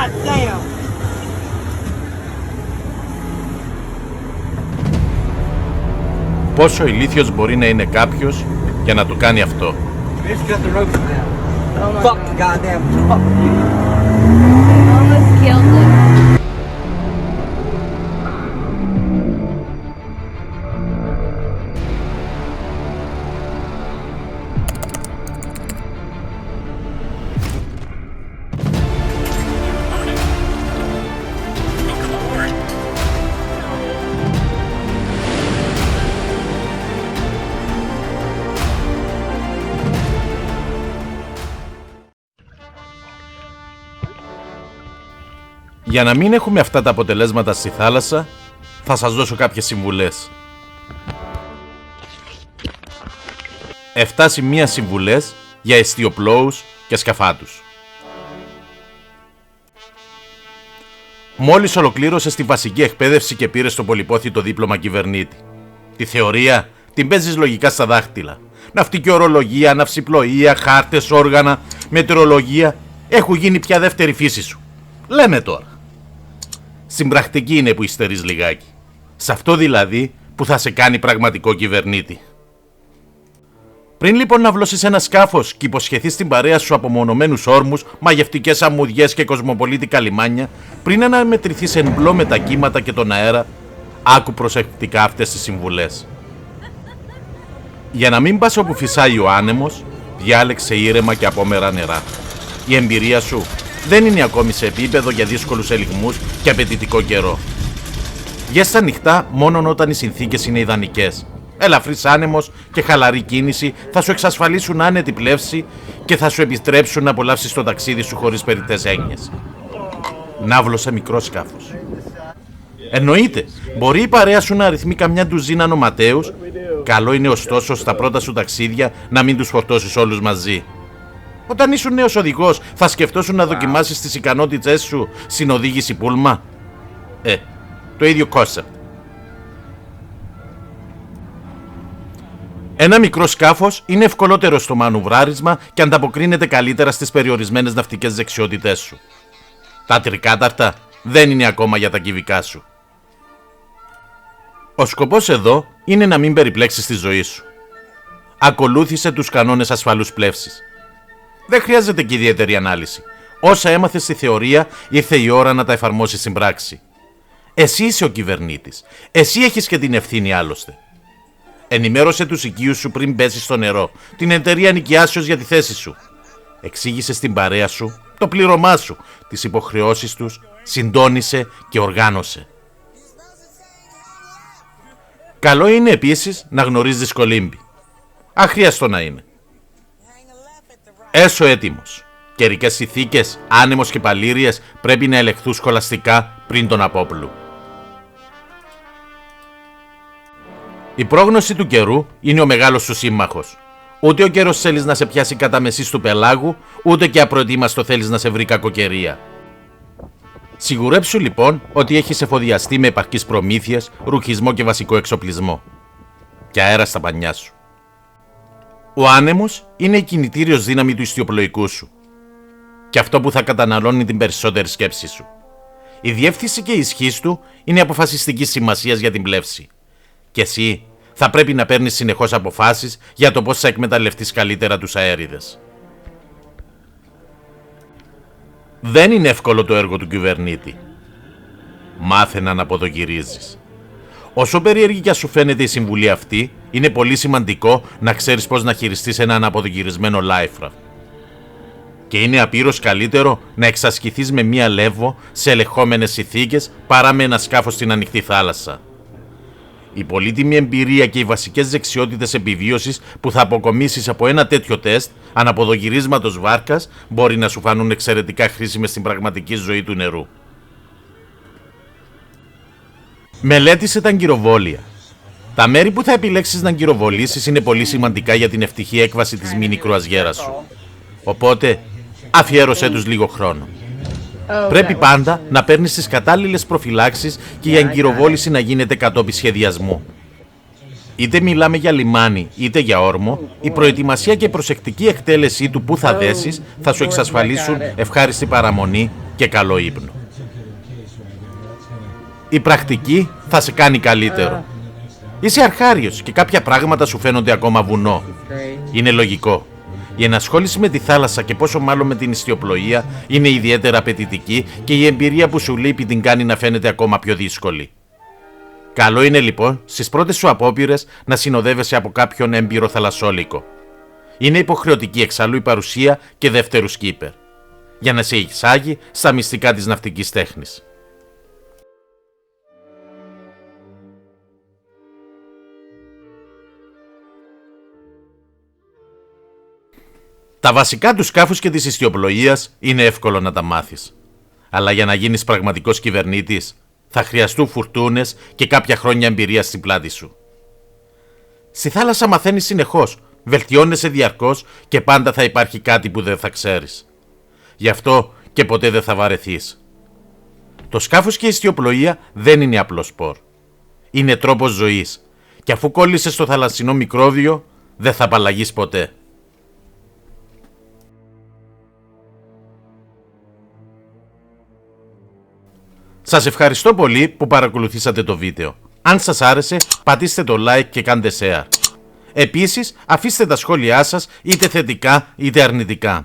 God damn. Πόσο ηλίθιος μπορεί να είναι κάποιος για να το κάνει αυτό. Bitch, cut the ropes down. Oh my Fuck God. the goddamn truck. Almost killed them. Για να μην έχουμε αυτά τα αποτελέσματα στη θάλασσα, θα σας δώσω κάποιες συμβουλές. 7 σημεία συμβουλές για εστιοπλώους και σκαφάτους. Μόλις ολοκλήρωσες τη βασική εκπαίδευση και πήρες το πολυπόθητο δίπλωμα κυβερνήτη. Τη θεωρία την παίζεις λογικά στα δάχτυλα. Ναυτική ορολογία, ναυσιπλοεία, χάρτες, όργανα, μετεωρολογία έχουν γίνει πια δεύτερη φύση σου. Λέμε τώρα. Στην πρακτική είναι που υστερείς λιγάκι. Σε αυτό δηλαδή που θα σε κάνει πραγματικό κυβερνήτη. Πριν λοιπόν να βλώσεις ένα σκάφος και υποσχεθείς την παρέα σου απομονωμένους όρμους, μαγευτικές αμμουδιές και κοσμοπολίτικα λιμάνια, πριν αναμετρηθείς εν μπλό με τα κύματα και τον αέρα, άκου προσεκτικά αυτές τις συμβουλές. Για να μην πας όπου φυσάει ο άνεμος, διάλεξε ήρεμα και απόμερα νερά. Η εμπειρία σου δεν είναι ακόμη σε επίπεδο για δύσκολους ελιγμούς και απαιτητικό καιρό. Βγες στα νυχτά μόνον όταν οι συνθήκες είναι ιδανικές. Ελαφρύς άνεμος και χαλαρή κίνηση θα σου εξασφαλίσουν άνετη πλεύση και θα σου επιτρέψουν να απολαύσεις το ταξίδι σου χωρίς περιττές έγνοιες. Ναύλωσε μικρό σκάφος. Εννοείται, μπορεί η παρέα σου να αριθμεί καμιά ντουζίνα νοματέους. Καλό είναι ωστόσο στα πρώτα σου ταξίδια να μην τους φορτώσεις όλους μαζί. Όταν ήσουν νέος οδηγός, θα σκεφτόσουν να δοκιμάσεις τις ικανότητες σου στην οδήγηση πούλμα. Το ίδιο κόνσεπτ. Ένα μικρό σκάφος είναι ευκολότερο στο μανουβράρισμα και ανταποκρίνεται καλύτερα στις περιορισμένες ναυτικές δεξιότητές σου. Τα τρικάταρτα δεν είναι ακόμα για τα κυβικά σου. Ο σκοπός εδώ είναι να μην περιπλέξεις τη ζωή σου. Ακολούθησε τους κανόνες ασφαλούς πλεύσης. Δεν χρειάζεται και ιδιαίτερη ανάλυση. Όσα έμαθες στη θεωρία, ήρθε η ώρα να τα εφαρμόσεις στην πράξη. Εσύ είσαι ο κυβερνήτης. Εσύ έχεις και την ευθύνη άλλωστε. Ενημέρωσε τους οικείους σου πριν πέσεις στο νερό, την εταιρεία νοικιάσεως για τη θέση σου. Εξήγησε στην παρέα σου το πλήρωμά σου, τις υποχρεώσεις τους, συντόνισε και οργάνωσε. Καλό είναι επίσης να γνωρίζεις κολύμπι. Αχρίαστο να είναι. Έσω έτοιμος. Καιρικές συνθήκες, άνεμος και παλήριες πρέπει να ελεγχθούν σχολαστικά πριν τον απόπλου. Η πρόγνωση του καιρού είναι ο μεγάλος σου σύμμαχος. Ούτε ο καιρός θέλεις να σε πιάσει κατά μεσής του πελάγου, ούτε και απροετοίμαστο θέλεις να σε βρει κακοκαιρία. Σιγουρέψου λοιπόν ότι έχεις εφοδιαστεί με επαρκείς προμήθειες, ρουχισμό και βασικό εξοπλισμό. Και αέρα στα πανιά σου. Ο άνεμος είναι η κινητήριος δύναμη του ιστιοπλοϊκού σου. Και αυτό που θα καταναλώνει την περισσότερη σκέψη σου. Η διεύθυνση και η ισχύς του είναι αποφασιστικής σημασίας για την πλεύση. Και εσύ θα πρέπει να παίρνεις συνεχώς αποφάσεις για το πώς θα εκμεταλλευτείς καλύτερα τους αέριδες. Δεν είναι εύκολο το έργο του κυβερνήτη. Μάθε να αναποδογυρίζεις. Όσο περίεργη κι ας σου φαίνεται η συμβουλή αυτή, είναι πολύ σημαντικό να ξέρεις πώς να χειριστείς ένα αναποδογυρισμένο life raft. Και είναι απείρως καλύτερο να εξασκηθείς με μία λεύβο σε ελεγχόμενες συνθήκες παρά με ένα σκάφος στην ανοιχτή θάλασσα. Η πολύτιμη εμπειρία και οι βασικές δεξιότητες επιβίωσης που θα αποκομίσεις από ένα τέτοιο τεστ αναποδογυρίσματος βάρκας μπορεί να σου φανούν εξαιρετικά χρήσιμες στην πραγματική ζωή του νερού. Μελέτησε τα αγκυροβόλια. Τα μέρη που θα επιλέξεις να αγκυροβολήσεις είναι πολύ σημαντικά για την ευτυχή έκβαση της μίνι κρουαζιέρας σου. Οπότε, αφιέρωσέ τους λίγο χρόνο. Πρέπει πάντα να παίρνεις τις κατάλληλες προφυλάξεις και η αγκυροβόληση να γίνεται κατόπιν σχεδιασμού. Είτε μιλάμε για λιμάνι είτε για όρμο, η προετοιμασία και η προσεκτική εκτέλεσή του που θα δέσεις θα σου εξασφαλίσουν ευχάριστη παραμονή και καλό ύπνο. Η πρακτική θα σε κάνει καλύτερο. Είσαι αρχάριος και κάποια πράγματα σου φαίνονται ακόμα βουνό. Είναι λογικό. Η ενασχόληση με τη θάλασσα και πόσο μάλλον με την ιστιοπλοεία είναι ιδιαίτερα απαιτητική και η εμπειρία που σου λείπει την κάνει να φαίνεται ακόμα πιο δύσκολη. Καλό είναι λοιπόν στις πρώτες σου απόπειρες να συνοδεύεσαι από κάποιον έμπειρο θαλασσόλικο. Είναι υποχρεωτική εξάλλου η παρουσία και δεύτερου σκίπερ, για να σε εισάγει στα μυστικά της ναυτικής τέχνης. Τα βασικά του σκάφους και της ιστιοπλοείας είναι εύκολο να τα μάθεις. Αλλά για να γίνεις πραγματικός κυβερνήτης, θα χρειαστούν φουρτούνες και κάποια χρόνια εμπειρία στην πλάτη σου. Στη θάλασσα μαθαίνεις συνεχώς, βελτιώνεσαι διαρκώς και πάντα θα υπάρχει κάτι που δεν θα ξέρεις. Γι' αυτό και ποτέ δεν θα βαρεθείς. Το σκάφος και η ιστιοπλοεία δεν είναι απλό σπορ. Είναι τρόπος ζωής και αφού κόλλησες στο θαλασσινό μικρόβιο, δεν θα απαλλαγείς ποτέ. Σας ευχαριστώ πολύ που παρακολουθήσατε το βίντεο. Αν σας άρεσε, πατήστε το like και κάντε share. Επίσης, αφήστε τα σχόλιά σας είτε θετικά είτε αρνητικά.